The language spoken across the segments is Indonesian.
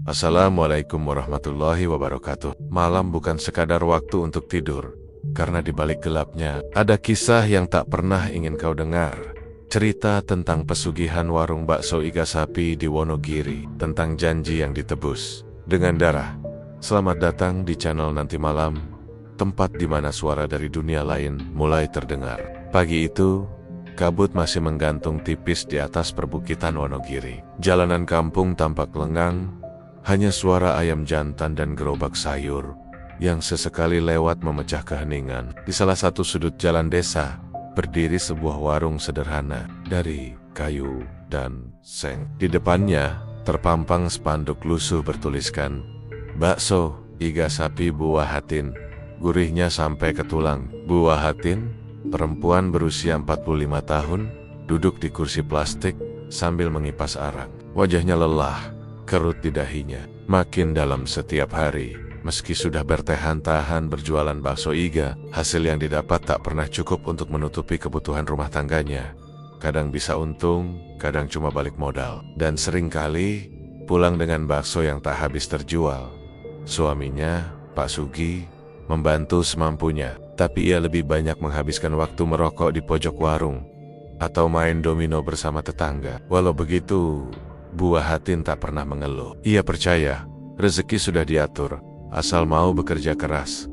Assalamualaikum warahmatullahi wabarakatuh. Malam bukan sekadar waktu untuk tidur, karena di balik gelapnya ada kisah yang tak pernah ingin kau dengar. Cerita tentang pesugihan warung bakso iga sapi di Wonogiri, tentang janji yang ditebus dengan darah. Selamat datang di channel Nanti Malam, tempat di mana suara dari dunia lain mulai terdengar. Pagi itu, kabut masih menggantung tipis di atas perbukitan Wonogiri. Jalanan kampung tampak lengang, hanya suara ayam jantan dan gerobak sayur yang sesekali lewat memecah keheningan. Di salah satu sudut jalan desa, berdiri sebuah warung sederhana dari kayu dan seng. Di depannya, terpampang spanduk lusuh bertuliskan, "Bakso iga sapi Buah Hatin, gurihnya sampai ke tulang." Buah Hatin, perempuan berusia 45 tahun, duduk di kursi plastik sambil mengipas arang. Wajahnya lelah, kerut di dahinya, makin dalam setiap hari. Meski sudah bertahan-tahan berjualan bakso iga, hasil yang didapat tak pernah cukup untuk menutupi kebutuhan rumah tangganya. Kadang bisa untung, kadang cuma balik modal. Dan seringkali pulang dengan bakso yang tak habis terjual. Suaminya, Pak Sugi, membantu semampunya, tapi ia lebih banyak menghabiskan waktu merokok di pojok warung atau main domino bersama tetangga. Walau begitu, Buah Hatin tak pernah mengeluh. Ia percaya rezeki sudah diatur, asal mau bekerja keras.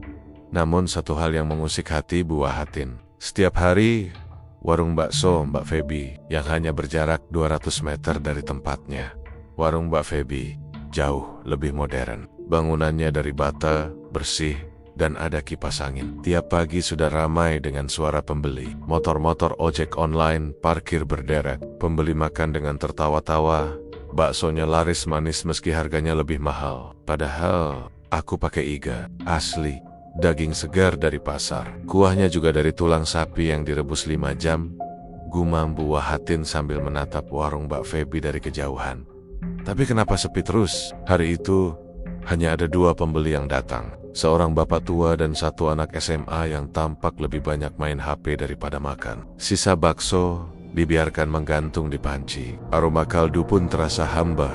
Namun satu hal yang mengusik hati Buah Hatin. Setiap hari, warung bakso Mbak Feby yang hanya berjarak 200 meter dari tempatnya. Warung Mbak Feby jauh lebih modern. Bangunannya dari bata, bersih, dan ada kipas angin. Tiap pagi sudah ramai dengan suara pembeli. Motor-motor ojek online parkir berderet. Pembeli makan dengan tertawa-tawa. Baksonya laris manis meski harganya lebih mahal. Padahal aku pakai iga asli, daging segar dari pasar. Kuahnya juga dari tulang sapi yang direbus 5 jam. Gumam Buah Hatin sambil menatap warung Mbak Feby dari kejauhan. Tapi kenapa sepi terus? Hari itu hanya ada 2 pembeli yang datang. Seorang bapak tua dan 1 anak SMA yang tampak lebih banyak main HP daripada makan. Sisa bakso dibiarkan menggantung di panci. Aroma kaldu pun terasa hambar,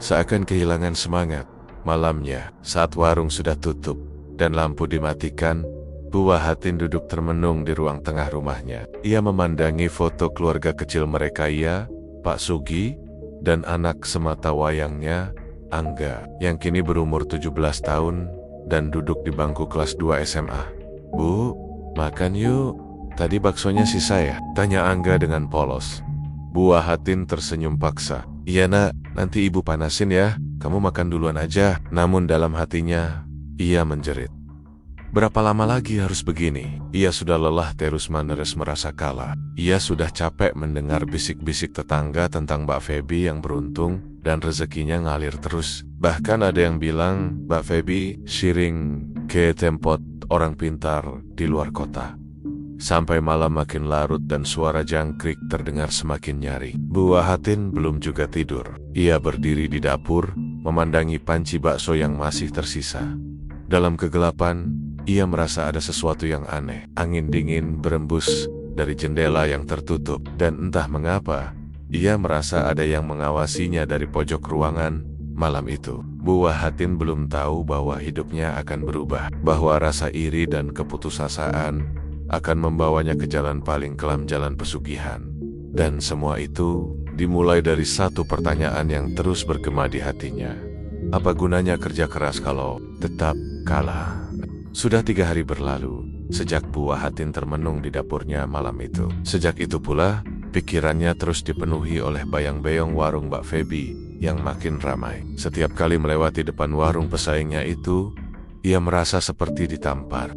seakan kehilangan semangat. Malamnya, saat warung sudah tutup dan lampu dimatikan, Buah Hatin duduk termenung di ruang tengah rumahnya. Ia memandangi foto keluarga kecil mereka, ia, Pak Sugi, dan anak semata wayangnya, Angga, yang kini berumur 17 tahun dan duduk di bangku kelas 2 SMA. "Bu, makan yuk. Tadi baksonya sisa ya?" tanya Angga dengan polos. Buah Hatin tersenyum paksa. "Iya nak, nanti ibu panasin ya, kamu makan duluan aja." Namun dalam hatinya, ia menjerit. Berapa lama lagi harus begini? Ia sudah lelah terus-menerus merasa kalah. Ia sudah capek mendengar bisik-bisik tetangga tentang Mbak Feby yang beruntung dan rezekinya ngalir terus. Bahkan ada yang bilang Mbak Feby siring ke tempat orang pintar di luar kota. Sampai malam makin larut dan suara jangkrik terdengar semakin nyaring. Buah Hatin belum juga tidur. Ia berdiri di dapur, memandangi panci bakso yang masih tersisa. Dalam kegelapan, ia merasa ada sesuatu yang aneh. Angin dingin berembus dari jendela yang tertutup, dan entah mengapa, ia merasa ada yang mengawasinya dari pojok ruangan. Malam itu, Buah Hatin belum tahu bahwa hidupnya akan berubah, bahwa rasa iri dan keputusasaan akan membawanya ke jalan paling kelam, jalan pesugihan. Dan semua itu dimulai dari satu pertanyaan yang terus bergema di hatinya. Apa gunanya kerja keras kalau tetap kalah? Sudah 3 hari berlalu sejak Buah Hatin termenung di dapurnya malam itu. Sejak itu pula, pikirannya terus dipenuhi oleh bayang-bayang warung Mbak Feby yang makin ramai. Setiap kali melewati depan warung pesaingnya itu, ia merasa seperti ditampar.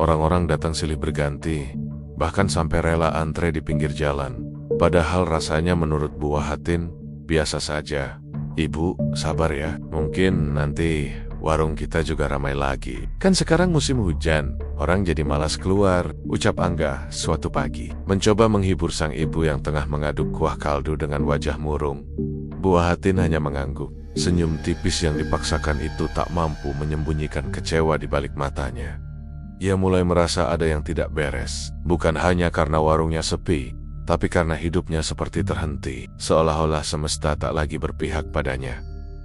Orang-orang datang silih berganti, bahkan sampai rela antre di pinggir jalan. Padahal rasanya menurut Buah Hatin biasa saja. "Ibu, sabar ya, mungkin nanti warung kita juga ramai lagi. Kan sekarang musim hujan, orang jadi malas keluar," ucap Angga suatu pagi. Mencoba menghibur sang ibu yang tengah mengaduk kuah kaldu dengan wajah murung, Buah Hatin hanya mengangguk. Senyum tipis yang dipaksakan itu tak mampu menyembunyikan kecewa di balik matanya. Ia mulai merasa ada yang tidak beres, bukan hanya karena warungnya sepi, tapi karena hidupnya seperti terhenti, seolah-olah semesta tak lagi berpihak padanya.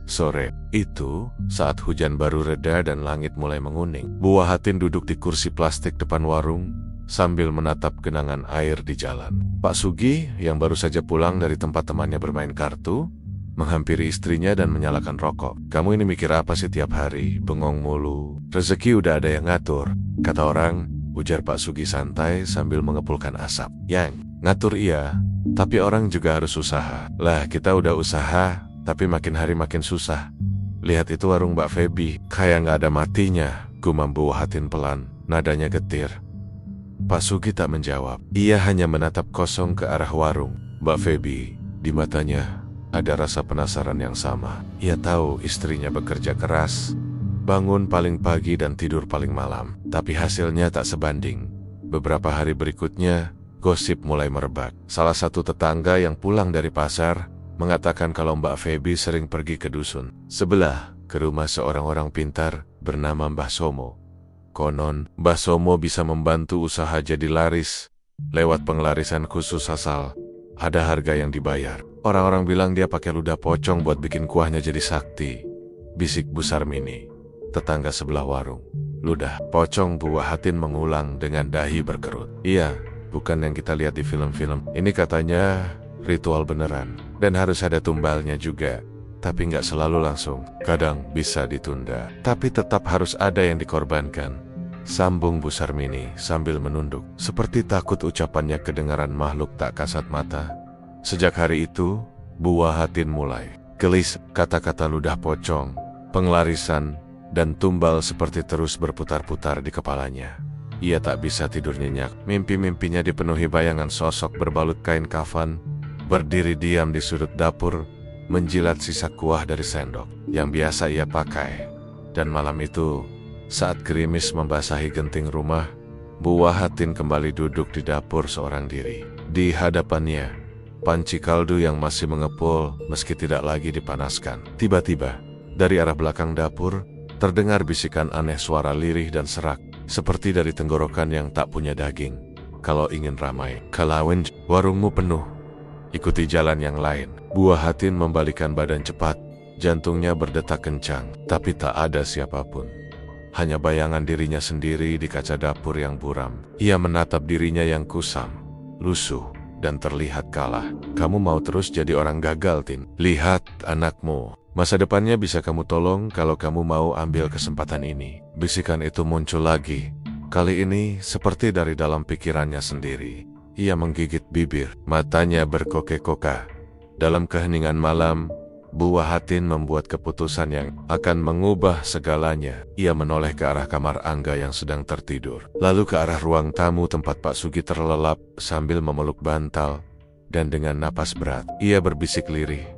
Sore itu, saat hujan baru reda dan langit mulai menguning, Bu Wahatin duduk di kursi plastik depan warung sambil menatap genangan air di jalan. Pak Sugi, yang baru saja pulang dari tempat temannya bermain kartu, menghampiri istrinya dan menyalakan rokok. "Kamu ini mikir apa sih tiap hari? Bengong mulu. Rezeki udah ada yang ngatur, kata orang," ujar Pak Sugi santai sambil mengepulkan asap. "Yang ngatur iya, tapi orang juga harus usaha." "Lah, kita udah usaha, tapi makin hari makin susah. Lihat itu warung Mbak Feby, kayak nggak ada matinya," gumam Bu Wahatin pelan, nadanya getir. Pak Sugi tak menjawab. Ia hanya menatap kosong ke arah warung Mbak Feby. Di matanya ada rasa penasaran yang sama. Ia tahu istrinya bekerja keras, bangun paling pagi dan tidur paling malam. Tapi hasilnya tak sebanding. Beberapa hari berikutnya, gosip mulai merebak. Salah satu tetangga yang pulang dari pasar mengatakan kalau Mbak Feby sering pergi ke dusun sebelah, ke rumah seorang orang pintar bernama Mbah Somo. Konon, Mbah Somo bisa membantu usaha jadi laris lewat pengelarisan khusus asal ada harga yang dibayar. Orang-orang bilang dia pakai ludah pocong buat bikin kuahnya jadi sakti, bisik Bu Sarmini, tetangga sebelah warung. "Ludah pocong?" Bu Wahatin mengulang dengan dahi berkerut. "Iya, bukan yang kita lihat di film-film. Ini katanya ritual beneran, dan harus ada tumbalnya juga. Tapi nggak selalu langsung, kadang bisa ditunda. Tapi tetap harus ada yang dikorbankan," sambung Bu Sarmini sambil menunduk, seperti takut ucapannya kedengaran makhluk tak kasat mata. Sejak hari itu, Bu Wahatin mulai gelis. Kata-kata ludah pocong, pengelarisan, dan tumbal seperti terus berputar-putar di kepalanya. Ia tak bisa tidur nyenyak. Mimpi-mimpinya dipenuhi bayangan sosok berbalut kain kafan, berdiri diam di sudut dapur, menjilat sisa kuah dari sendok yang biasa ia pakai. Dan malam itu, saat gerimis membasahi genting rumah, Bu Wahatin kembali duduk di dapur seorang diri. Di hadapannya, panci kaldu yang masih mengepul meski tidak lagi dipanaskan. Tiba-tiba, dari arah belakang dapur, terdengar bisikan aneh, suara lirih dan serak, seperti dari tenggorokan yang tak punya daging. "Kalau ingin ramai, kalawin, warungmu penuh. Ikuti jalan yang lain." Bu Wahatin membalikan badan cepat, jantungnya berdetak kencang, tapi tak ada siapapun. Hanya bayangan dirinya sendiri di kaca dapur yang buram. Ia menatap dirinya yang kusam, lusuh, dan terlihat kalah. "Kamu mau terus jadi orang gagal, Tin? Lihat anakmu. Masa depannya bisa kamu tolong kalau kamu mau ambil kesempatan ini." Bisikan itu muncul lagi. Kali ini seperti dari dalam pikirannya sendiri. Ia menggigit bibir, matanya berkokek-kokah. Dalam keheningan malam, Bu Wahatin membuat keputusan yang akan mengubah segalanya. Ia menoleh ke arah kamar Angga yang sedang tertidur, lalu ke arah ruang tamu tempat Pak Sugi terlelap sambil memeluk bantal, dan dengan napas berat, ia berbisik lirih,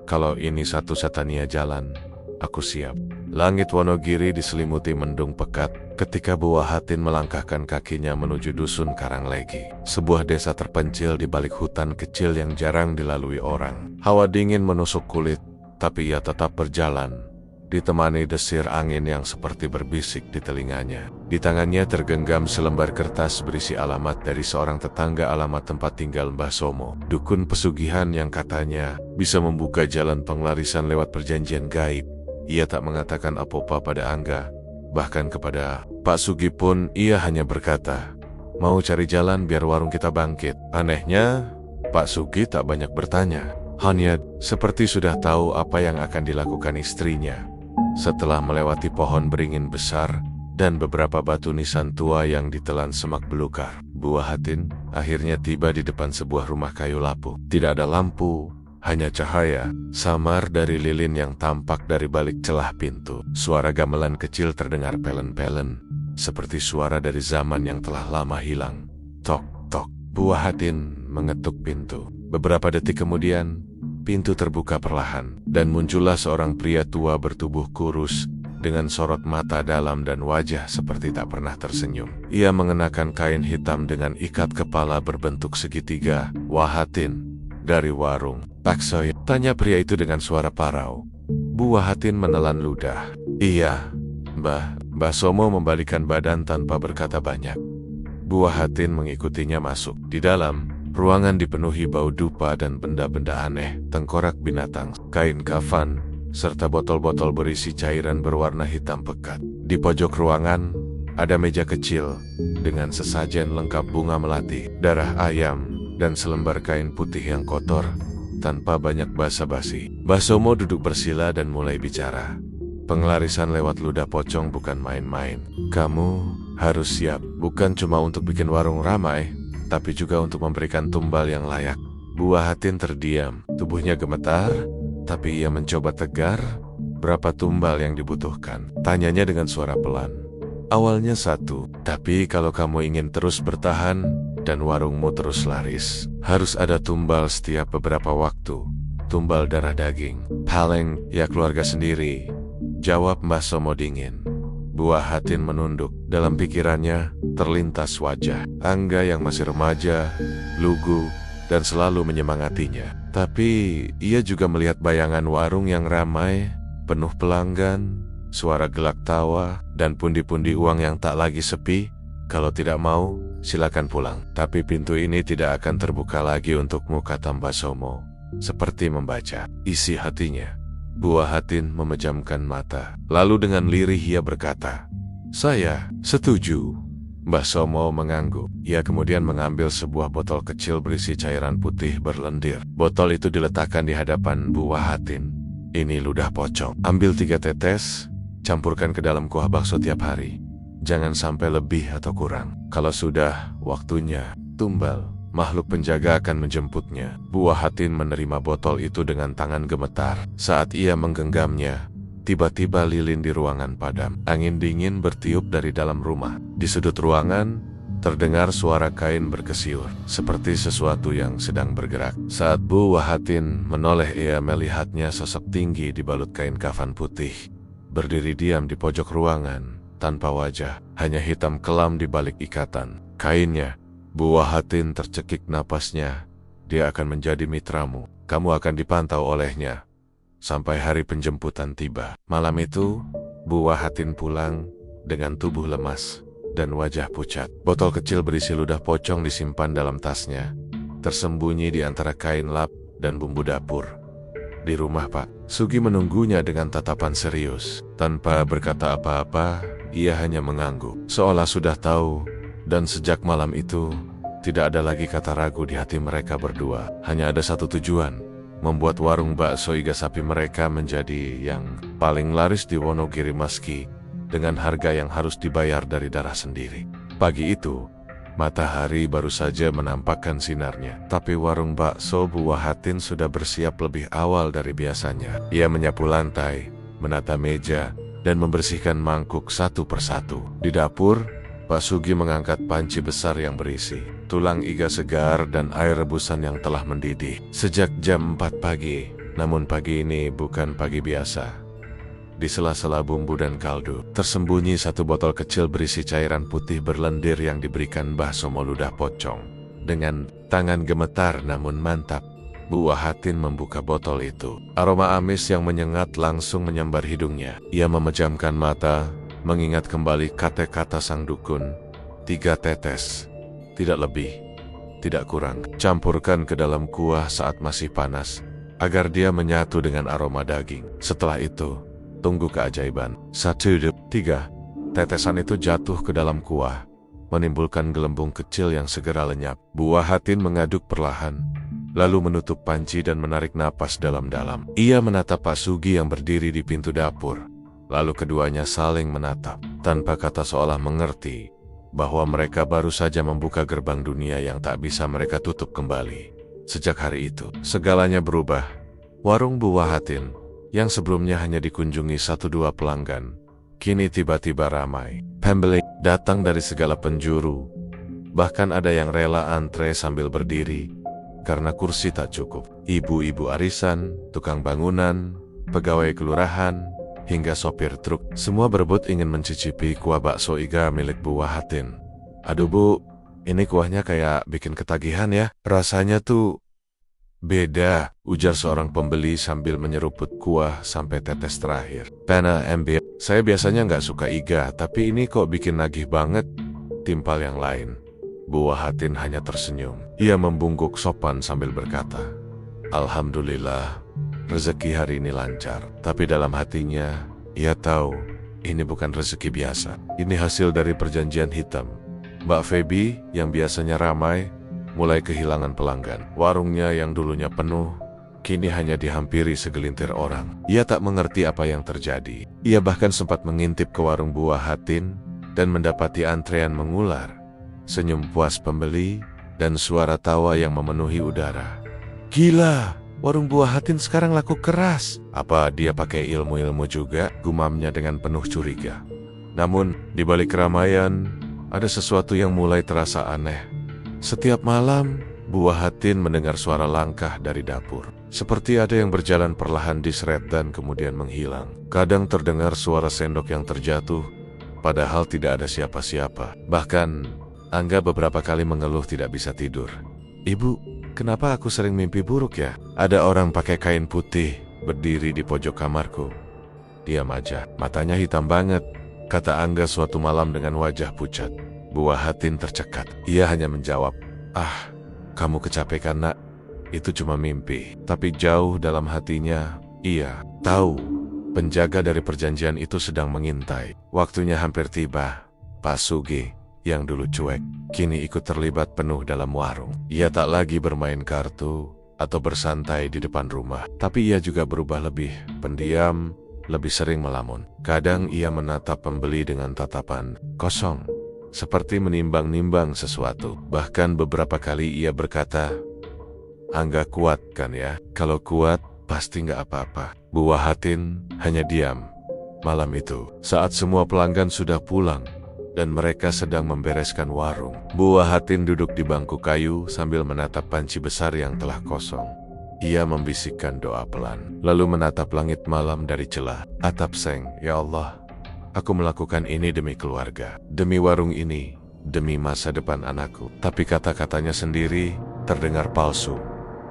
"Kalau ini satu-satunya jalan, aku siap." Langit Wonogiri diselimuti mendung pekat ketika Bu Wahatin melangkahkan kakinya menuju dusun Karanglegi, sebuah desa terpencil di balik hutan kecil yang jarang dilalui orang. Hawa dingin menusuk kulit, tapi ia tetap berjalan, ditemani desir angin yang seperti berbisik di telinganya. Di tangannya tergenggam selembar kertas berisi alamat dari seorang tetangga, alamat tempat tinggal Mbah Somo, dukun pesugihan yang katanya bisa membuka jalan pengelarisan lewat perjanjian gaib. Ia tak mengatakan apa-apa pada Angga, bahkan kepada Pak Sugi pun ia hanya berkata, "Mau cari jalan biar warung kita bangkit." Anehnya, Pak Sugi tak banyak bertanya. Hanya seperti sudah tahu apa yang akan dilakukan istrinya. Setelah melewati pohon beringin besar dan beberapa batu nisan tua yang ditelan semak belukar, Bu Wahatin akhirnya tiba di depan sebuah rumah kayu lapuk. Tidak ada lampu, hanya cahaya samar dari lilin yang tampak dari balik celah pintu. Suara gamelan kecil terdengar pelen-pelen, seperti suara dari zaman yang telah lama hilang. Tok, tok. Bu Wahatin mengetuk pintu. Beberapa detik kemudian, pintu terbuka perlahan, dan muncullah seorang pria tua bertubuh kurus, dengan sorot mata dalam dan wajah seperti tak pernah tersenyum. Ia mengenakan kain hitam dengan ikat kepala berbentuk segitiga. "Wahatin, dari warung Paksoy?" tanya pria itu dengan suara parau. Bu Wahatin menelan ludah. "Iya, Mbah Somo," membalikan badan tanpa berkata banyak. Bu Wahatin mengikutinya masuk. Di dalam, ruangan dipenuhi bau dupa dan benda-benda aneh, tengkorak binatang, kain kafan, serta botol-botol berisi cairan berwarna hitam pekat. Di pojok ruangan, ada meja kecil dengan sesajen lengkap bunga melati, darah ayam, dan selembar kain putih yang kotor. Tanpa banyak basa-basi, Mbah Somo duduk bersila dan mulai bicara. Pengelarisan lewat ludah pocong bukan main-main. Kamu harus siap, bukan cuma untuk bikin warung ramai, tapi juga untuk memberikan tumbal yang layak. Buah Hatin terdiam, tubuhnya gemetar, tapi ia mencoba tegar. Berapa tumbal yang dibutuhkan? Tanyanya dengan suara pelan. Awalnya 1, tapi kalau kamu ingin terus bertahan dan warungmu terus laris, harus ada tumbal setiap beberapa waktu. Tumbal darah daging. Paling, ya keluarga sendiri, jawab Mbah Somo dingin. Buah Hatin menunduk. Dalam pikirannya terlintas wajah Angga yang masih remaja, lugu, dan selalu menyemangatinya. Tapi ia juga melihat bayangan warung yang ramai, penuh pelanggan, suara gelak tawa, dan pundi-pundi uang yang tak lagi sepi. Kalau tidak mau, silakan pulang. Tapi pintu ini tidak akan terbuka lagi untukmu, kata Mbah Somo. Seperti membaca isi hatinya. Buah Hatin memejamkan mata. Lalu dengan lirih ia berkata, "Saya setuju." Mbah Somo mengangguk. Ia kemudian mengambil sebuah botol kecil berisi cairan putih berlendir. Botol itu diletakkan di hadapan Buah Hatin. "Ini ludah pocong. Ambil 3 tetes, campurkan ke dalam kuah bakso tiap hari. Jangan sampai lebih atau kurang. Kalau sudah waktunya, tumbal. Makhluk penjaga akan menjemputnya." Buah Hatin menerima botol itu dengan tangan gemetar. Saat ia menggenggamnya, tiba-tiba lilin di ruangan padam. Angin dingin bertiup dari dalam rumah. Di sudut ruangan, terdengar suara kain berkesiur, seperti sesuatu yang sedang bergerak. Saat Buah Hatin menoleh, ia melihatnya sosok tinggi dibalut kain kafan putih, berdiri diam di pojok ruangan, tanpa wajah, hanya hitam kelam di balik ikatan kainnya. Buah Hatin tercekik napasnya. Dia akan menjadi mitramu. Kamu akan dipantau olehnya sampai hari penjemputan tiba. Malam itu, Buah Hatin pulang dengan tubuh lemas dan wajah pucat. Botol kecil berisi ludah pocong disimpan dalam tasnya, tersembunyi di antara kain lap dan bumbu dapur. Di rumah Pak Sugi menunggunya dengan tatapan serius. Tanpa berkata apa-apa, ia hanya mengangguk, seolah sudah tahu. Dan sejak malam itu, tidak ada lagi kata ragu di hati mereka berdua. Hanya ada satu tujuan, membuat warung bakso iga sapi mereka menjadi yang paling laris di Wonogiri meski dengan harga yang harus dibayar dari darah sendiri. Pagi itu, matahari baru saja menampakkan sinarnya, tapi warung bakso Buah Hatin sudah bersiap lebih awal dari biasanya. Ia menyapu lantai, menata meja, dan membersihkan mangkuk satu persatu. Di dapur, Pak Sugi mengangkat panci besar yang berisi tulang iga segar dan air rebusan yang telah mendidih sejak jam 4 pagi. Namun pagi ini bukan pagi biasa. Di sela-sela bumbu dan kaldu, tersembunyi satu botol kecil berisi cairan putih berlendir yang diberikan Mbah Somo ludah pocong. Dengan tangan gemetar namun mantap, Buah Hatin membuka botol itu. Aroma amis yang menyengat langsung menyambar hidungnya. Ia memejamkan mata, mengingat kembali kata-kata sang dukun. 3 tetes, tidak lebih, tidak kurang. Campurkan ke dalam kuah saat masih panas, agar dia menyatu dengan aroma daging. Setelah itu, tunggu keajaiban. 1, 2, 3. Tetesan itu jatuh ke dalam kuah, menimbulkan gelembung kecil yang segera lenyap. Buah Hatin mengaduk perlahan, lalu menutup panci dan menarik napas dalam-dalam. Ia menatap Pak Sugi yang berdiri di pintu dapur. Lalu keduanya saling menatap, tanpa kata, seolah mengerti bahwa mereka baru saja membuka gerbang dunia yang tak bisa mereka tutup kembali. Sejak hari itu, segalanya berubah. Warung Buah Hatin, yang sebelumnya hanya dikunjungi 1-2 pelanggan, kini tiba-tiba ramai. Pembeli datang dari segala penjuru. Bahkan ada yang rela antre sambil berdiri, karena kursi tak cukup. Ibu-ibu arisan, tukang bangunan, pegawai kelurahan, hingga sopir truk, semua berebut ingin mencicipi kuah bakso iga milik Buah Hatin. "Aduh Bu, ini kuahnya kayak bikin ketagihan ya. Rasanya tuh beda," ujar seorang pembeli sambil menyeruput kuah sampai tetes terakhir. "Pena MB, saya biasanya nggak suka iga, tapi ini kok bikin nagih banget," timpal yang lain. Buah Hatin hanya tersenyum. Ia membungkuk sopan sambil berkata, "Alhamdulillah, rezeki hari ini lancar. Tapi dalam hatinya, ia tahu ini bukan rezeki biasa. Ini hasil dari perjanjian hitam. Mbak Feby yang biasanya ramai, mulai kehilangan pelanggan. Warungnya yang dulunya penuh, kini hanya dihampiri segelintir orang. Ia tak mengerti apa yang terjadi. Ia bahkan sempat mengintip ke warung buah Hatin dan mendapati antrean mengular, senyum puas pembeli, dan suara tawa yang memenuhi udara. Gila, warung buah Hatin sekarang laku keras. Apa dia pakai ilmu-ilmu juga? Gumamnya dengan penuh curiga. Namun, di balik keramaian, ada sesuatu yang mulai terasa aneh. Setiap malam, buah Hatin mendengar suara langkah dari dapur. Seperti ada yang berjalan perlahan diseret dan kemudian menghilang. Kadang terdengar suara sendok yang terjatuh, padahal tidak ada siapa-siapa. Bahkan, Angga beberapa kali mengeluh tidak bisa tidur. Ibu, kenapa aku sering mimpi buruk ya? Ada orang pakai kain putih berdiri di pojok kamarku. Diam aja, matanya hitam banget, kata Angga suatu malam dengan wajah pucat. Buah Hatin tercekat. Ia hanya menjawab, "Ah, kamu kecapekan nak, itu cuma mimpi." Tapi jauh dalam hatinya, ia tahu penjaga dari perjanjian itu sedang mengintai. Waktunya hampir tiba. Pak Sugi, yang dulu cuek, kini ikut terlibat penuh dalam warung. Ia tak lagi bermain kartu atau bersantai di depan rumah. Tapi ia juga berubah lebih pendiam, lebih sering melamun. Kadang ia menatap pembeli dengan tatapan kosong, seperti menimbang-nimbang sesuatu. Bahkan beberapa kali ia berkata, "Angga kuat kan ya? Kalau kuat, pasti nggak apa-apa." Buah Hatin hanya diam. Malam itu, saat semua pelanggan sudah pulang dan mereka sedang membereskan warung, Buah Hatin duduk di bangku kayu sambil menatap panci besar yang telah kosong. Ia membisikkan doa pelan, lalu menatap langit malam dari celah atap seng. "Ya Allah, aku melakukan ini demi keluarga, demi warung ini, demi masa depan anakku." Tapi kata-katanya sendiri terdengar palsu,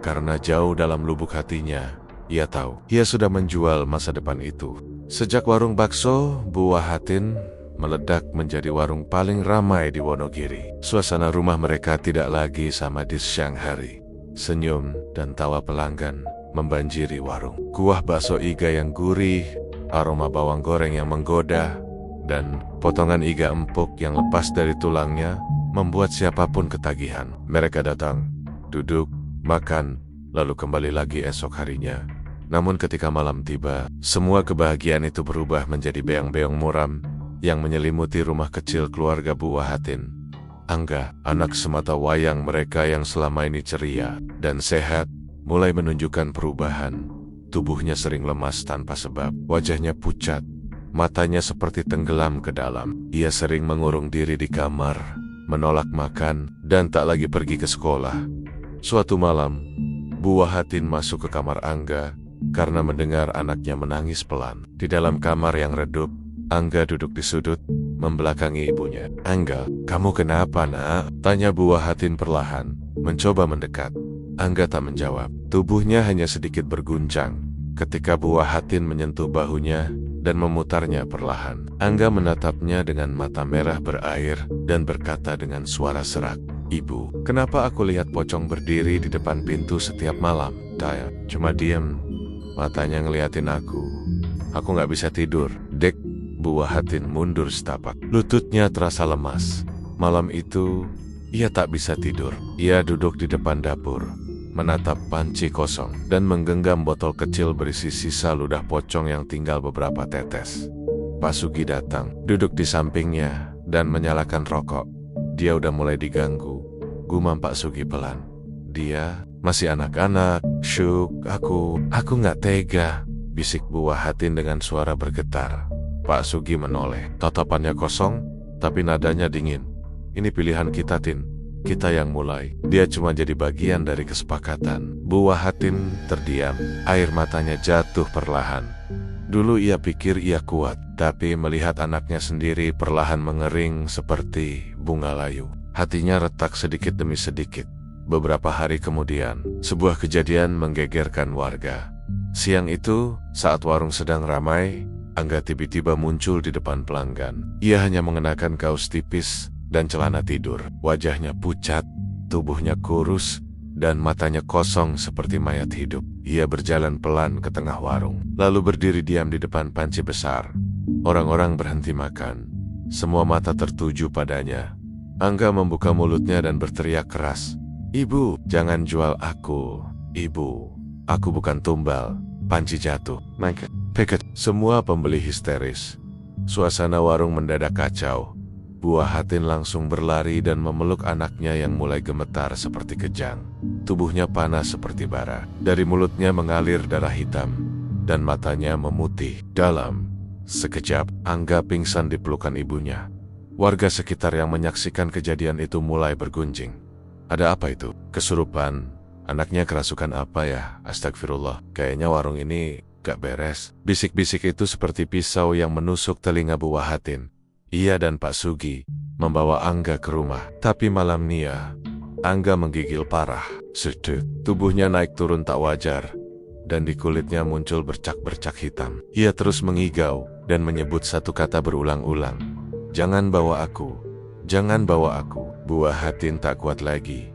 karena jauh dalam lubuk hatinya, ia tahu ia sudah menjual masa depan itu. Sejak warung bakso Buah Hatin meledak menjadi warung paling ramai di Wonogiri. Suasana rumah mereka tidak lagi sama di siang hari. Senyum dan tawa pelanggan membanjiri warung. Kuah bakso iga yang gurih, aroma bawang goreng yang menggoda, dan potongan iga empuk yang lepas dari tulangnya membuat siapapun ketagihan. Mereka datang, duduk, makan, lalu kembali lagi esok harinya. Namun ketika malam tiba, semua kebahagiaan itu berubah menjadi beang-beong muram yang menyelimuti rumah kecil keluarga Buah Hatin. Angga, anak semata wayang mereka yang selama ini ceria dan sehat, mulai menunjukkan perubahan. Tubuhnya sering lemas tanpa sebab, wajahnya pucat, matanya seperti tenggelam ke dalam. Ia sering mengurung diri di kamar, menolak makan, dan tak lagi pergi ke sekolah. Suatu malam, Buah Hatin masuk ke kamar Angga karena mendengar anaknya menangis pelan. Di dalam kamar yang redup, Angga duduk di sudut, membelakangi ibunya. "Angga, kamu kenapa nak?" tanya Buah Hatin perlahan, mencoba mendekat. Angga tak menjawab. Tubuhnya hanya sedikit berguncang ketika Buah Hatin menyentuh bahunya dan memutarnya perlahan. Angga menatapnya dengan mata merah berair dan berkata dengan suara serak, "Ibu, kenapa aku lihat pocong berdiri di depan pintu setiap malam?" Dia cuma diam, matanya ngeliatin aku. Aku nggak bisa tidur. "Dek." Buah Hatin mundur setapak. Lututnya terasa lemas. Malam itu, ia tak bisa tidur. Ia duduk di depan dapur, menatap panci kosong, dan menggenggam botol kecil berisi sisa ludah pocong yang tinggal beberapa tetes. Pak Sugi datang, duduk di sampingnya, dan menyalakan rokok. Dia udah mulai diganggu, gumam Pak Sugi pelan. "Dia masih anak-anak, Syuk, aku nggak tega," bisik Buah Hatin dengan suara bergetar. Pak Sugi menoleh, tatapannya kosong, tapi nadanya dingin. "Ini pilihan kita, Tin. Kita yang mulai." Dia cuma jadi bagian dari kesepakatan. Buah Hatin terdiam, air matanya jatuh perlahan. Dulu ia pikir ia kuat, tapi melihat anaknya sendiri perlahan mengering seperti bunga layu, hatinya retak sedikit demi sedikit. Beberapa hari kemudian, sebuah kejadian menggegerkan warga. Siang itu, saat warung sedang ramai, Angga tiba-tiba muncul di depan pelanggan. Ia hanya mengenakan kaos tipis dan celana tidur. Wajahnya pucat, tubuhnya kurus, dan matanya kosong seperti mayat hidup. Ia berjalan pelan ke tengah warung, lalu berdiri diam di depan panci besar. Orang-orang berhenti makan. Semua mata tertuju padanya. Angga membuka mulutnya dan berteriak keras. "Ibu, jangan jual aku. Ibu, aku bukan tumbal." Panci jatuh. Peket. Semua pembeli histeris. Suasana warung mendadak kacau. Buah Hatin langsung berlari dan memeluk anaknya yang mulai gemetar seperti kejang. Tubuhnya panas seperti bara. Dari mulutnya mengalir darah hitam dan matanya memutih dalam. Sekejap, Angga pingsan di pelukan ibunya. Warga sekitar yang menyaksikan kejadian itu mulai bergunjing. Ada apa itu? Kesurupan? Anaknya kerasukan apa ya? Astagfirullah, kayaknya warung ini gak beres. Bisik-bisik itu seperti pisau yang menusuk telinga Buah Hatin. Ia dan Pak Sugi membawa Angga ke rumah. Tapi malam nia, Angga menggigil parah. Sedut, tubuhnya naik turun tak wajar, dan di kulitnya muncul bercak-bercak hitam. Ia terus mengigau dan menyebut satu kata berulang-ulang. "Jangan bawa aku, jangan bawa aku." Buah Hatin tak kuat lagi.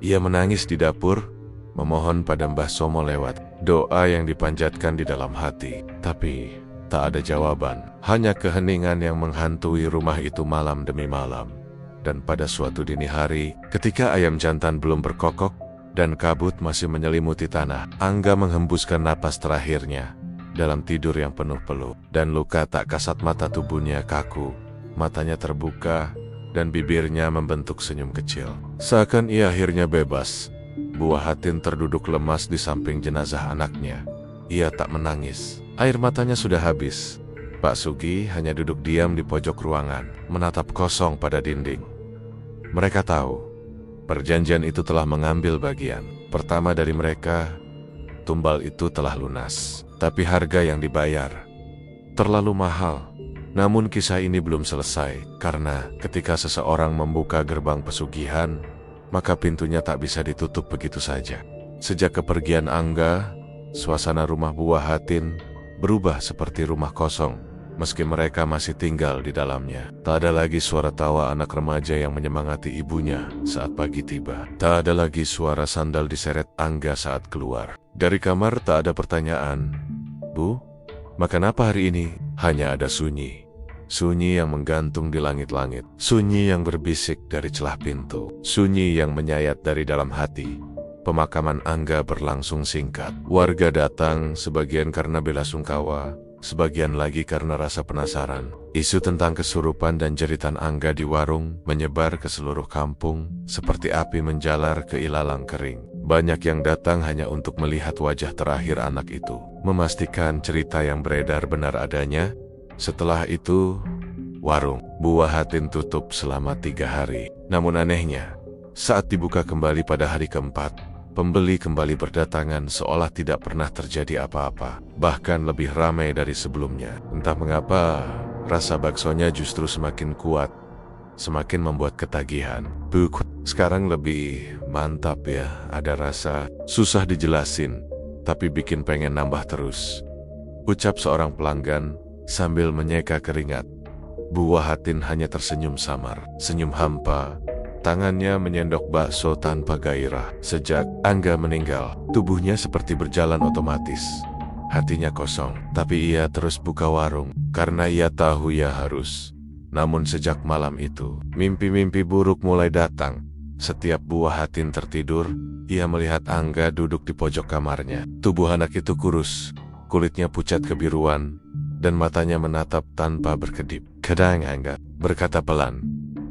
Ia menangis di dapur, memohon pada Mbah Somo lewat doa yang dipanjatkan di dalam hati. Tapi tak ada jawaban, hanya keheningan yang menghantui rumah itu malam demi malam. Dan pada suatu dini hari, ketika ayam jantan belum berkokok dan kabut masih menyelimuti tanah, Angga menghembuskan napas terakhirnya dalam tidur yang penuh peluh. Dan luka tak kasat mata tubuhnya kaku, matanya terbuka, dan bibirnya membentuk senyum kecil. Seakan ia akhirnya bebas, Buah Hatin terduduk lemas di samping jenazah anaknya. Ia tak menangis, air matanya sudah habis. Pak Sugi hanya duduk diam di pojok ruangan, menatap kosong pada dinding. Mereka tahu, perjanjian itu telah mengambil bagian pertama dari mereka. Tumbal itu telah lunas, tapi harga yang dibayar terlalu mahal. Namun kisah ini belum selesai, karena ketika seseorang membuka gerbang pesugihan, maka pintunya tak bisa ditutup begitu saja. Sejak kepergian Angga, suasana rumah Buah Hatin berubah seperti rumah kosong, meski mereka masih tinggal di dalamnya. Tak ada lagi suara tawa anak remaja yang menyemangati ibunya saat pagi tiba. Tak ada lagi suara sandal diseret Angga saat keluar. Dari kamar tak ada pertanyaan. "Bu, makan apa hari ini?" Hanya ada sunyi. Sunyi yang menggantung di langit-langit. Sunyi yang berbisik dari celah pintu. Sunyi yang menyayat dari dalam hati. Pemakaman Angga berlangsung singkat. Warga datang, sebagian karena bela sungkawa, sebagian lagi karena rasa penasaran. Isu tentang kesurupan dan jeritan Angga di warung menyebar ke seluruh kampung, seperti api menjalar ke ilalang kering. Banyak yang datang hanya untuk melihat wajah terakhir anak itu, memastikan cerita yang beredar benar adanya. Setelah itu, warung Buah Hatin tutup selama 3 hari. Namun anehnya, saat dibuka kembali pada hari keempat, pembeli kembali berdatangan seolah tidak pernah terjadi apa-apa. Bahkan lebih ramai dari sebelumnya. Entah mengapa, rasa baksonya justru semakin kuat, semakin membuat ketagihan. Sekarang lebih mantap ya, ada rasa. Susah dijelasin, tapi bikin pengen nambah terus, ucap seorang pelanggan sambil menyeka keringat. Buah Hatin hanya tersenyum samar, senyum hampa. Tangannya menyendok bakso tanpa gairah. Sejak Angga meninggal, tubuhnya seperti berjalan otomatis. Hatinya kosong, tapi ia terus buka warung, karena ia tahu ia harus. Namun sejak malam itu, mimpi-mimpi buruk mulai datang. Setiap Buah Hatin tertidur, ia melihat Angga duduk di pojok kamarnya. Tubuh anak itu kurus, kulitnya pucat kebiruan, dan matanya menatap tanpa berkedip. "Kadang Angga," berkata pelan,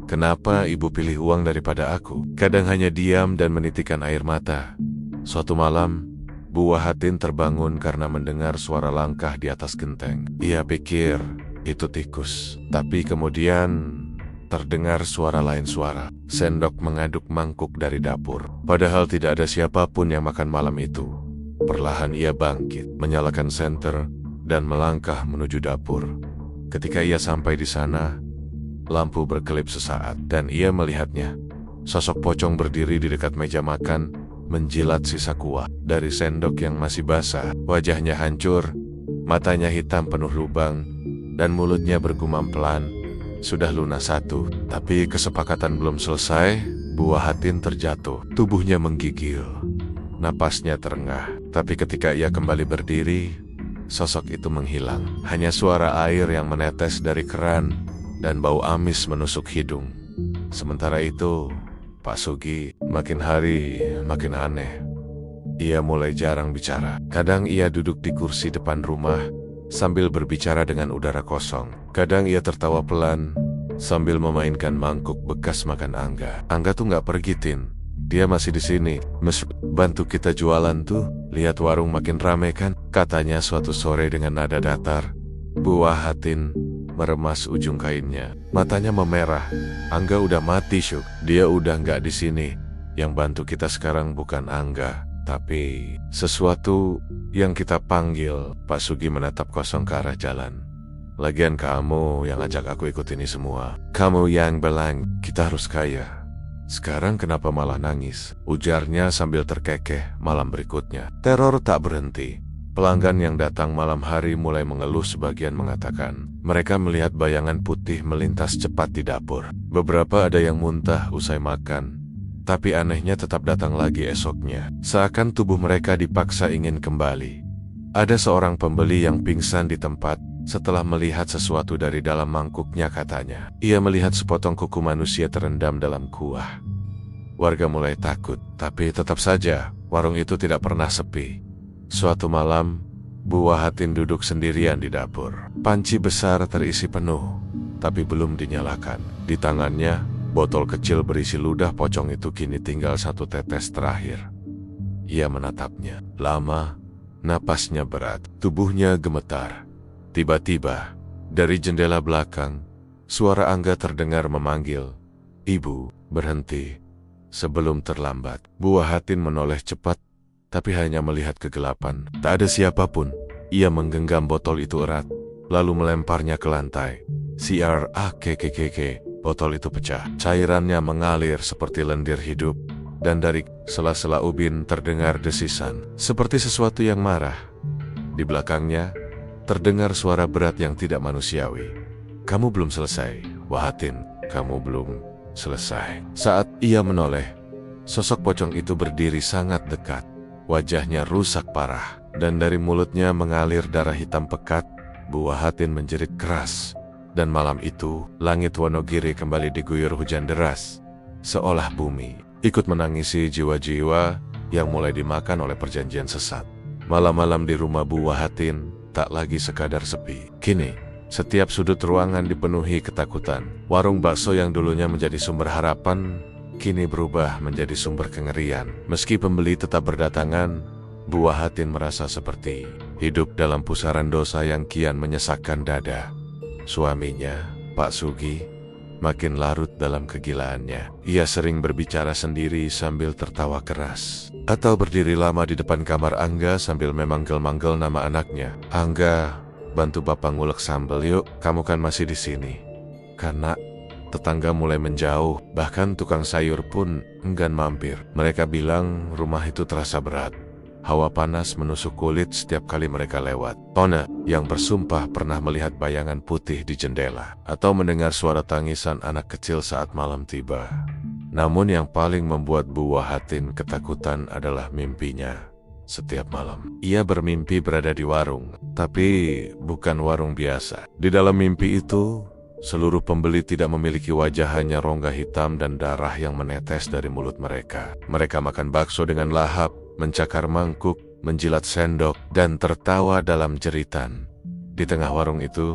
"kenapa ibu pilih uang daripada aku?" Kadang hanya diam dan menitikkan air mata. Suatu malam, Buah Hatin terbangun karena mendengar suara langkah di atas genteng. Ia pikir itu tikus, tapi kemudian terdengar suara lain, suara sendok mengaduk mangkuk dari dapur. Padahal tidak ada siapapun yang makan malam itu. Perlahan ia bangkit, menyalakan senter, dan melangkah menuju dapur. Ketika ia sampai di sana, lampu berkelip sesaat, dan ia melihatnya. Sosok pocong berdiri di dekat meja makan, menjilat sisa kuah dari sendok yang masih basah. Wajahnya hancur, matanya hitam penuh lubang, dan mulutnya bergumam pelan, "Sudah lunas satu." Tapi kesepakatan belum selesai. Buah Hatin terjatuh, tubuhnya menggigil. Napasnya terengah, tapi ketika ia kembali berdiri, sosok itu menghilang. Hanya suara air yang menetes dari keran dan bau amis menusuk hidung. Sementara itu, Pak Sugi makin hari makin aneh. Ia mulai jarang bicara. Kadang ia duduk di kursi depan rumah sambil berbicara dengan udara kosong. Kadang ia tertawa pelan sambil memainkan mangkuk bekas makan Angga. Angga tuh nggak pergi, Tin. Dia masih di sini. Bantu kita jualan tuh. Lihat warung makin rame kan? Katanya suatu sore dengan nada datar. Buah Hatin meremas ujung kainnya. Matanya memerah. Angga udah mati, Syuk. Dia udah nggak di sini. Yang bantu kita sekarang bukan Angga, tapi sesuatu yang kita panggil. Pak Sugi menatap kosong ke arah jalan. Lagian kamu yang ajak aku ikut ini semua. Kamu yang bilang kita harus kaya. Sekarang kenapa malah nangis? Ujarnya sambil terkekeh. Malam berikutnya, teror tak berhenti. Pelanggan yang datang malam hari mulai mengeluh, sebagian mengatakan mereka melihat bayangan putih melintas cepat di dapur. Beberapa ada yang muntah usai makan, tapi anehnya tetap datang lagi esoknya. Seakan tubuh mereka dipaksa ingin kembali. Ada seorang pembeli yang pingsan di tempat setelah melihat sesuatu dari dalam mangkuknya, katanya. Ia melihat sepotong kuku manusia terendam dalam kuah. Warga mulai takut, tapi tetap saja warung itu tidak pernah sepi. Suatu malam, Buah Hatin duduk sendirian di dapur. Panci besar terisi penuh, tapi belum dinyalakan. Di tangannya, botol kecil berisi ludah pocong itu kini tinggal satu tetes terakhir. Ia menatapnya lama, napasnya berat, tubuhnya gemetar. Tiba-tiba, dari jendela belakang, suara Angga terdengar memanggil, "Ibu, berhenti." Sebelum terlambat, Buah Hatin menoleh cepat, tapi hanya melihat kegelapan. Tak ada siapapun. Ia menggenggam botol itu erat, lalu melemparnya ke lantai. Botol itu pecah. Cairannya mengalir seperti lendir hidup, dan dari sela-sela ubin terdengar desisan, seperti sesuatu yang marah. Di belakangnya, terdengar suara berat yang tidak manusiawi. "Kamu belum selesai, Buah Hatin. Kamu belum selesai." Saat ia menoleh, sosok pocong itu berdiri sangat dekat. Wajahnya rusak parah, dan dari mulutnya mengalir darah hitam pekat. Buah Hatin menjerit keras. Dan malam itu, langit Wonogiri kembali diguyur hujan deras. Seolah bumi ikut menangisi jiwa-jiwa yang mulai dimakan oleh perjanjian sesat. Malam-malam di rumah Buah Hatin tak lagi sekadar sepi. Kini, setiap sudut ruangan dipenuhi ketakutan. Warung bakso yang dulunya menjadi sumber harapan, kini berubah menjadi sumber kengerian. Meski pembeli tetap berdatangan, Buah Hatin merasa seperti hidup dalam pusaran dosa yang kian menyesakkan dada. Suaminya, Pak Sugi, makin larut dalam kegilaannya. Ia sering berbicara sendiri sambil tertawa keras, atau berdiri lama di depan kamar Angga sambil memanggil-manggil nama anaknya. "Angga, bantu Bapak ngulek sambal yuk, kamu kan masih di sini." Karena tetangga mulai menjauh, bahkan tukang sayur pun enggan mampir. Mereka bilang rumah itu terasa berat. Hawa panas menusuk kulit setiap kali mereka lewat. Tona, yang bersumpah pernah melihat bayangan putih di jendela, atau mendengar suara tangisan anak kecil saat malam tiba. Namun yang paling membuat Buah Hatin ketakutan adalah mimpinya. Setiap malam, ia bermimpi berada di warung, tapi bukan warung biasa. Di dalam mimpi itu, seluruh pembeli tidak memiliki wajah, hanya rongga hitam dan darah yang menetes dari mulut mereka. Mereka makan bakso dengan lahap, mencakar mangkuk, menjilat sendok, dan tertawa dalam jeritan. Di tengah warung itu,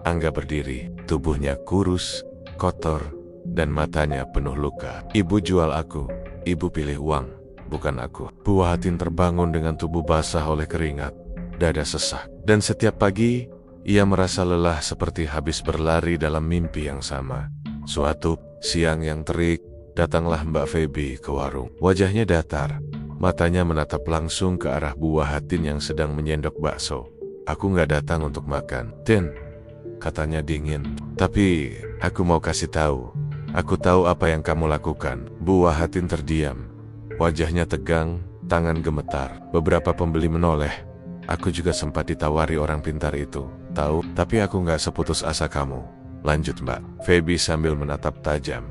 Angga berdiri. Tubuhnya kurus, kotor, dan matanya penuh luka. "Ibu jual aku. Ibu pilih uang, bukan aku." Buah Hatin terbangun dengan tubuh basah oleh keringat, dada sesak. Dan setiap pagi, ia merasa lelah seperti habis berlari dalam mimpi yang sama. Suatu siang yang terik, datanglah Mbak Feby ke warung. Wajahnya datar. Matanya menatap langsung ke arah Buah Hatin yang sedang menyendok bakso. "Aku nggak datang untuk makan, Tin," katanya dingin. "Tapi aku mau kasih tahu. Aku tahu apa yang kamu lakukan." Buah Hatin terdiam. Wajahnya tegang, tangan gemetar. Beberapa pembeli menoleh. "Aku juga sempat ditawari orang pintar itu. Tahu, tapi aku nggak seputus asa kamu." "Lanjut, Mbak," Feby sambil menatap tajam.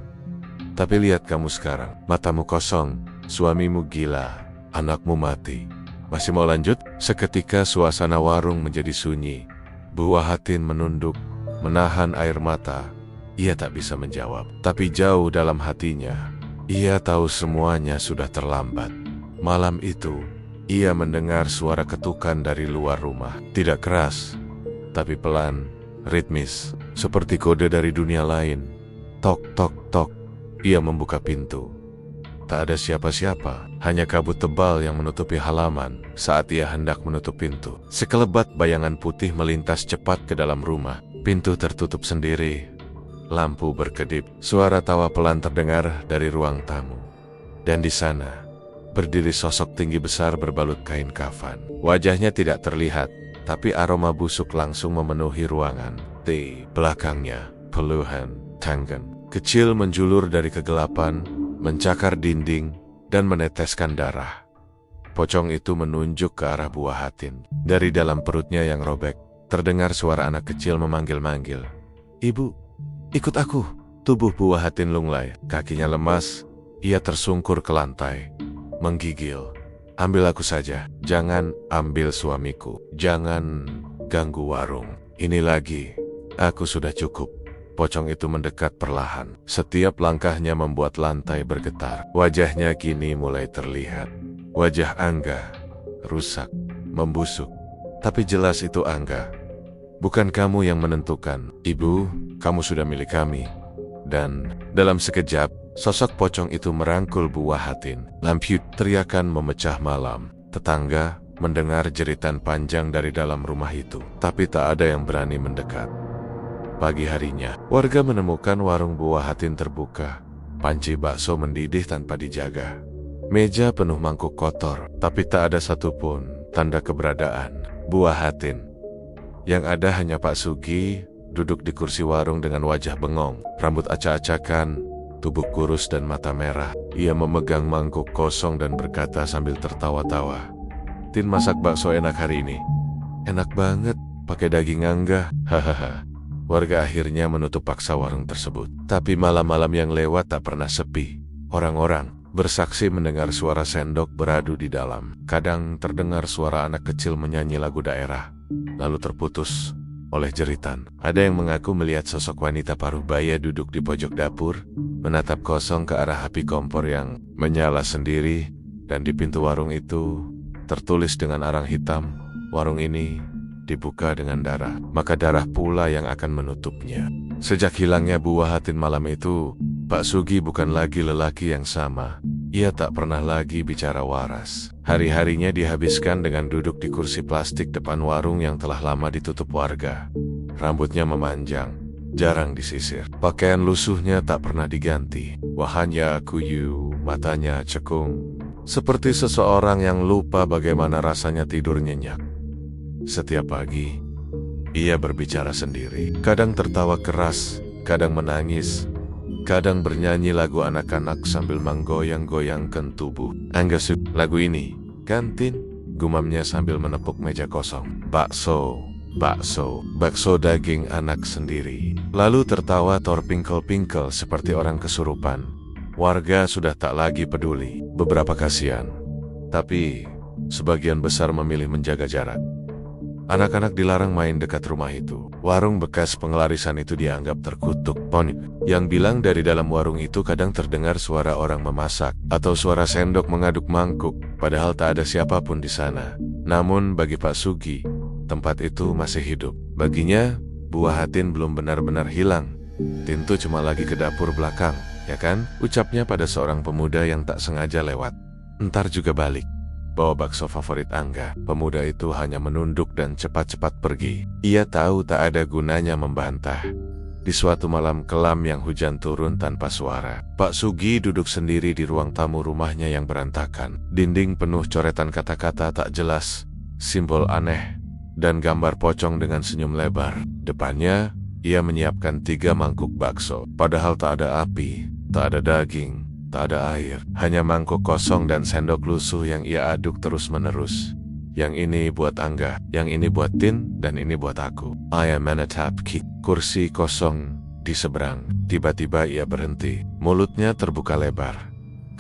Tapi lihat kamu sekarang, matamu kosong, suamimu gila, anakmu mati. Masih mau lanjut? Seketika suasana warung menjadi sunyi. Buah Hatin menunduk, menahan air mata. Ia tak bisa menjawab, tapi jauh dalam hatinya, ia tahu semuanya sudah terlambat. Malam itu, ia mendengar suara ketukan dari luar rumah. Tidak keras, tapi pelan, ritmis, seperti kode dari dunia lain. Tok, tok, tok. Ia membuka pintu. Tak ada siapa-siapa, hanya kabut tebal yang menutupi halaman. Saat ia hendak menutup pintu, sekelebat bayangan putih melintas cepat ke dalam rumah. Pintu tertutup sendiri. Lampu berkedip. Suara tawa pelan terdengar dari ruang tamu. Dan di sana, berdiri sosok tinggi besar berbalut kain kafan. Wajahnya tidak terlihat, tapi aroma busuk langsung memenuhi ruangan. Di belakangnya, peluhan, tangan kecil menjulur dari kegelapan, mencakar dinding, dan meneteskan darah. Pocong itu menunjuk ke arah Buah Hatin. Dari dalam perutnya yang robek, terdengar suara anak kecil memanggil-manggil. "Ibu, ikut aku." Tubuh Buah Hatin lunglai, kakinya lemas, ia tersungkur ke lantai, menggigil. "Ambil aku saja, jangan ambil suamiku, jangan ganggu warung ini lagi, aku sudah cukup." Pocong itu mendekat perlahan. Setiap langkahnya membuat lantai bergetar. Wajahnya kini mulai terlihat. Wajah Angga, rusak, membusuk. Tapi jelas itu Angga. Bukan kamu yang menentukan. "Ibu, kamu sudah milik kami." Dan dalam sekejap, sosok pocong itu merangkul Buah Hatin. Lampion teriakan memecah malam. Tetangga mendengar jeritan panjang dari dalam rumah itu. Tapi tak ada yang berani mendekat. Pagi harinya, warga menemukan warung Buah Hatin terbuka. Panci bakso mendidih tanpa dijaga. Meja penuh mangkuk kotor, tapi tak ada satupun tanda keberadaan Buah Hatin. Yang ada hanya Pak Sugi, duduk di kursi warung dengan wajah bengong, rambut acak-acakan, tubuh kurus dan mata merah. Ia memegang mangkuk kosong dan berkata sambil tertawa-tawa, "Tin, masak bakso enak hari ini." "Enak banget, pakai daging Angga." Hahaha. Warga akhirnya menutup paksa warung tersebut. Tapi malam-malam yang lewat tak pernah sepi. Orang-orang bersaksi mendengar suara sendok beradu di dalam. Kadang terdengar suara anak kecil menyanyi lagu daerah, lalu terputus oleh jeritan. Ada yang mengaku melihat sosok wanita paruh baya duduk di pojok dapur, menatap kosong ke arah api kompor yang menyala sendiri. Dan di pintu warung itu tertulis dengan arang hitam, "Warung ini dibuka dengan darah, maka darah pula yang akan menutupnya." Sejak hilangnya Buah Hatin malam itu, Pak Sugi bukan lagi lelaki yang sama. Ia tak pernah lagi bicara waras. Hari-harinya dihabiskan dengan duduk di kursi plastik depan warung yang telah lama ditutup warga. Rambutnya memanjang, jarang disisir. Pakaian lusuhnya tak pernah diganti. Wahanya kuyu, matanya cekung, seperti seseorang yang lupa bagaimana rasanya tidur nyenyak. Setiap pagi, ia berbicara sendiri. Kadang tertawa keras, kadang menangis, kadang bernyanyi lagu anak-anak sambil menggoyang-goyangkan tubuh. "Angga suka lagu ini, kan, Tin?" gumamnya sambil menepuk meja kosong. "Bakso, bakso, bakso daging anak sendiri." Lalu tertawa terpingkel-pingkel seperti orang kesurupan. Warga sudah tak lagi peduli. Beberapa kasihan, tapi sebagian besar memilih menjaga jarak. Anak-anak dilarang main dekat rumah itu. Warung bekas pengelarisan itu dianggap terkutuk. Yang bilang dari dalam warung itu kadang terdengar suara orang memasak atau suara sendok mengaduk mangkuk, padahal tak ada siapapun di sana. Namun bagi Pak Sugi, tempat itu masih hidup. Baginya, Buah Hatin belum benar-benar hilang. "Tintu cuma lagi ke dapur belakang, ya kan?" ucapnya pada seorang pemuda yang tak sengaja lewat. "Ntar juga balik. Bawa bakso favorit Angga." Pemuda itu hanya menunduk dan cepat-cepat pergi. Ia tahu tak ada gunanya membantah. Di suatu malam kelam yang hujan turun tanpa suara, Pak Sugi duduk sendiri di ruang tamu rumahnya yang berantakan. Dinding penuh coretan kata-kata tak jelas, simbol aneh, dan gambar pocong dengan senyum lebar. Depannya, ia menyiapkan 3 mangkuk bakso. Padahal tak ada api, tak ada daging, tak ada air, hanya mangkuk kosong dan sendok lusuh yang ia aduk terus-menerus. Yang ini buat Angga, yang ini buat Tin, dan ini buat aku. I am on a tap key. Kursi kosong di seberang. Tiba-tiba ia berhenti, mulutnya terbuka lebar.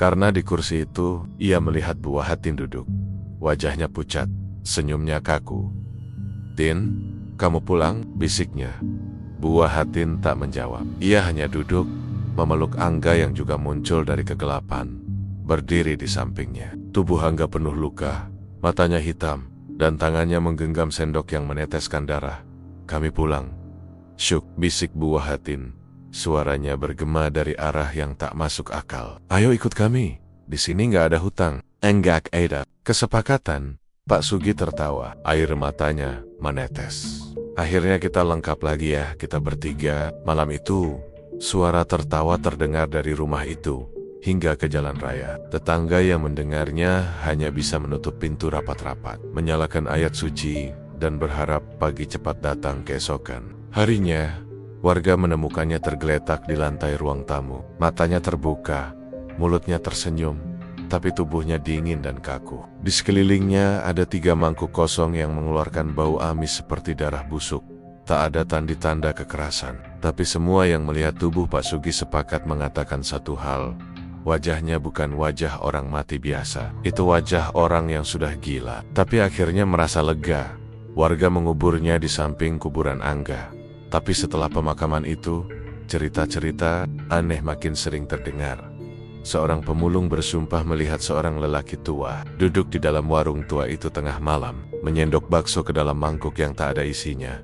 Karena di kursi itu, ia melihat Bu Wahatin duduk. Wajahnya pucat, senyumnya kaku. "Tin, kamu pulang?" bisiknya. Bu Wahatin tak menjawab. Ia hanya duduk, memeluk Angga yang juga muncul dari kegelapan, berdiri di sampingnya. Tubuh Angga penuh luka, matanya hitam, dan tangannya menggenggam sendok yang meneteskan darah. "Kami pulang." "Syuk," bisik Bu Wahatin. Suaranya bergema dari arah yang tak masuk akal. "Ayo ikut kami, di sini nggak ada hutang." "Enggak ada." "Kesepakatan." Pak Sugi tertawa, air matanya menetes. "Akhirnya kita lengkap lagi ya, kita bertiga." Malam itu, suara tertawa terdengar dari rumah itu hingga ke jalan raya. Tetangga yang mendengarnya hanya bisa menutup pintu rapat-rapat, menyalakan ayat suci, dan berharap pagi cepat datang keesokan. Harinya, warga menemukannya tergeletak di lantai ruang tamu. Matanya terbuka, mulutnya tersenyum, tapi tubuhnya dingin dan kaku. Di sekelilingnya ada 3 mangkuk kosong yang mengeluarkan bau amis seperti darah busuk. Tak ada tanda-tanda kekerasan, tapi semua yang melihat tubuh Pak Sugi sepakat mengatakan satu hal. Wajahnya bukan wajah orang mati biasa, itu wajah orang yang sudah gila. Tapi akhirnya merasa lega. Warga menguburnya di samping kuburan Angga. Tapi setelah pemakaman itu, cerita-cerita aneh makin sering terdengar. Seorang pemulung bersumpah melihat seorang lelaki tua duduk di dalam warung tua itu tengah malam, menyendok bakso ke dalam mangkuk yang tak ada isinya.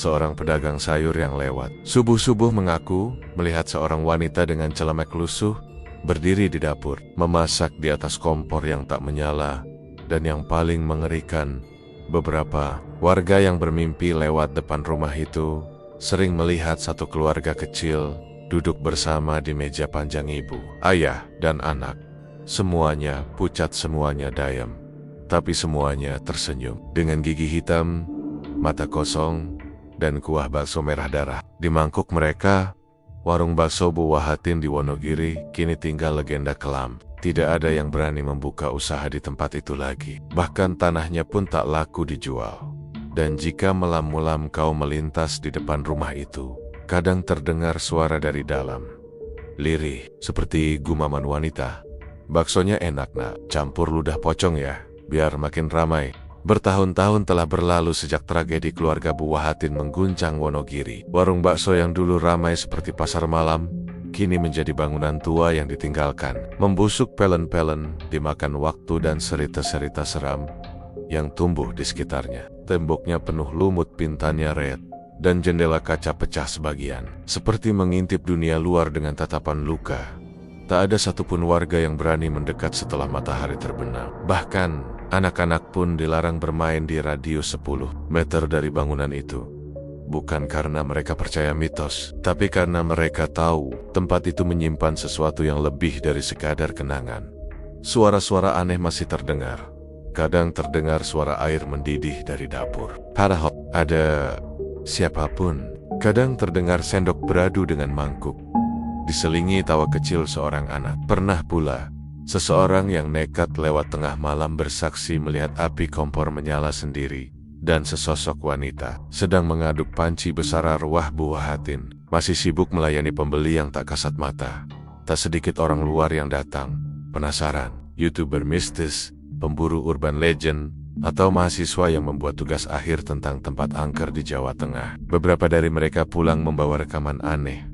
Seorang pedagang sayur yang lewat subuh-subuh mengaku melihat seorang wanita dengan celemek lusuh berdiri di dapur, memasak di atas kompor yang tak menyala. Dan yang paling mengerikan, beberapa warga yang bermimpi lewat depan rumah itu sering melihat satu keluarga kecil duduk bersama di meja panjang ibu, ayah, dan anak. Semuanya pucat, semuanya dayem, tapi semuanya tersenyum. Dengan gigi hitam, mata kosong, dan kuah bakso merah darah. Di mangkuk mereka, warung bakso Bu Wahatin di Wonogiri kini tinggal legenda kelam. Tidak ada yang berani membuka usaha di tempat itu lagi. Bahkan tanahnya pun tak laku dijual. Dan jika malam-malam kau melintas di depan rumah itu, kadang terdengar suara dari dalam. Lirih, seperti gumaman wanita. "Baksonya enak nak, campur ludah pocong ya, biar makin ramai." Bertahun-tahun telah berlalu sejak tragedi keluarga Bu Wahatin mengguncang Wonogiri. Warung bakso yang dulu ramai seperti pasar malam, kini menjadi bangunan tua yang ditinggalkan. Membusuk pelen-pelen, dimakan waktu dan serita-serita seram yang tumbuh di sekitarnya. Temboknya penuh lumut, pintanya reet, dan jendela kaca pecah sebagian. Seperti mengintip dunia luar dengan tatapan luka. Tak ada satupun warga yang berani mendekat setelah matahari terbenam. Bahkan, anak-anak pun dilarang bermain di radius 10 meter dari bangunan itu. Bukan karena mereka percaya mitos, tapi karena mereka tahu tempat itu menyimpan sesuatu yang lebih dari sekadar kenangan. Suara-suara aneh masih terdengar. Kadang terdengar suara air mendidih dari dapur. Padahal ada siapapun. Kadang terdengar sendok beradu dengan mangkuk. Diselingi tawa kecil seorang anak. Pernah pula seseorang yang nekat lewat tengah malam bersaksi melihat api kompor menyala sendiri, dan sesosok wanita sedang mengaduk panci besar arwah Bu Wahatin masih sibuk melayani pembeli yang tak kasat mata. Tak sedikit orang luar yang datang, penasaran, YouTuber mistis, pemburu urban legend, atau mahasiswa yang membuat tugas akhir tentang tempat angker di Jawa Tengah. Beberapa dari mereka pulang membawa rekaman aneh,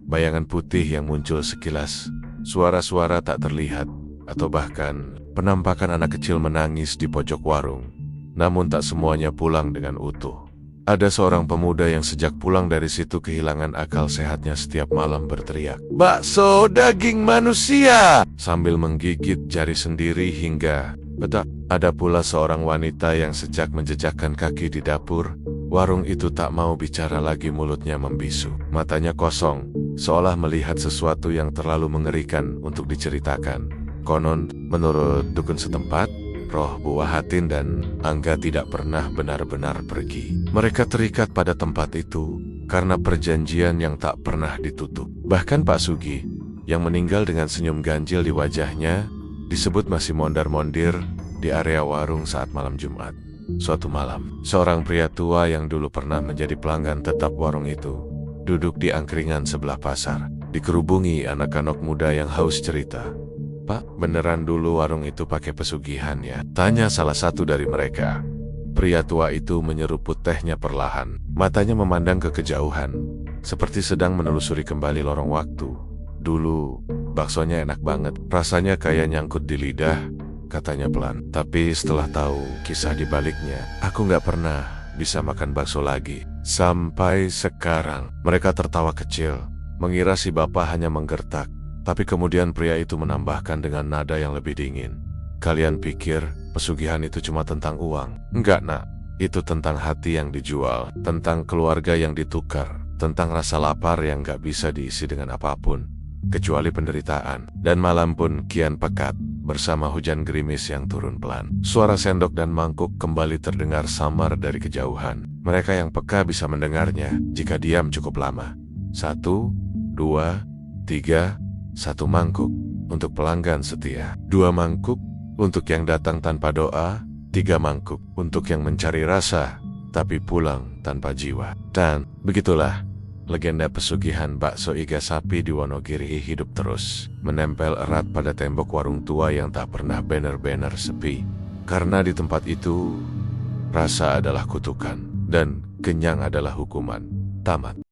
bayangan putih yang muncul sekilas, suara-suara tak terlihat, atau bahkan penampakan anak kecil menangis di pojok warung. Namun tak semuanya pulang dengan utuh. Ada seorang pemuda yang sejak pulang dari situ kehilangan akal sehatnya setiap malam berteriak, "Bakso daging manusia!" sambil menggigit jari sendiri hingga betak. Ada pula seorang wanita yang sejak menjejakkan kaki di dapur warung itu tak mau bicara lagi, mulutnya membisu, matanya kosong, seolah melihat sesuatu yang terlalu mengerikan untuk diceritakan. Konon, menurut dukun setempat, roh Bu Wahatin dan Angga tidak pernah benar-benar pergi. Mereka terikat pada tempat itu karena perjanjian yang tak pernah ditutup. Bahkan Pak Sugi, yang meninggal dengan senyum ganjil di wajahnya, disebut masih mondar-mondir di area warung saat malam Jumat. Suatu malam, seorang pria tua yang dulu pernah menjadi pelanggan tetap warung itu duduk di angkringan sebelah pasar, dikerubungi anak-anak muda yang haus cerita. "Pak, beneran dulu warung itu pakai pesugihan ya?" tanya salah satu dari mereka. Pria tua itu menyeruput tehnya perlahan, matanya memandang ke kejauhan, seperti sedang menelusuri kembali lorong waktu. "Dulu, baksonya enak banget, rasanya kayak nyangkut di lidah," katanya pelan. "Tapi setelah tahu kisah di baliknya, aku nggak pernah bisa makan bakso lagi. Sampai sekarang." Mereka tertawa kecil, mengira si bapak hanya menggertak. Tapi kemudian pria itu menambahkan dengan nada yang lebih dingin, "Kalian pikir pesugihan itu cuma tentang uang? Enggak, Nak. Itu tentang hati yang dijual, tentang keluarga yang ditukar, tentang rasa lapar yang gak bisa diisi dengan apapun, kecuali penderitaan." Dan malam pun kian pekat, bersama hujan gerimis yang turun pelan. Suara sendok dan mangkuk kembali terdengar samar dari kejauhan. Mereka yang peka bisa mendengarnya jika diam cukup lama. 1, 2, 3, 1 mangkuk untuk pelanggan setia, 2 mangkuk untuk yang datang tanpa doa, 3 mangkuk untuk yang mencari rasa tapi pulang tanpa jiwa. Dan begitulah legenda pesugihan bakso iga sapi di Wonogiri hidup terus, menempel erat pada tembok warung tua yang tak pernah benar-benar sepi. Karena di tempat itu, rasa adalah kutukan dan kenyang adalah hukuman. Tamat.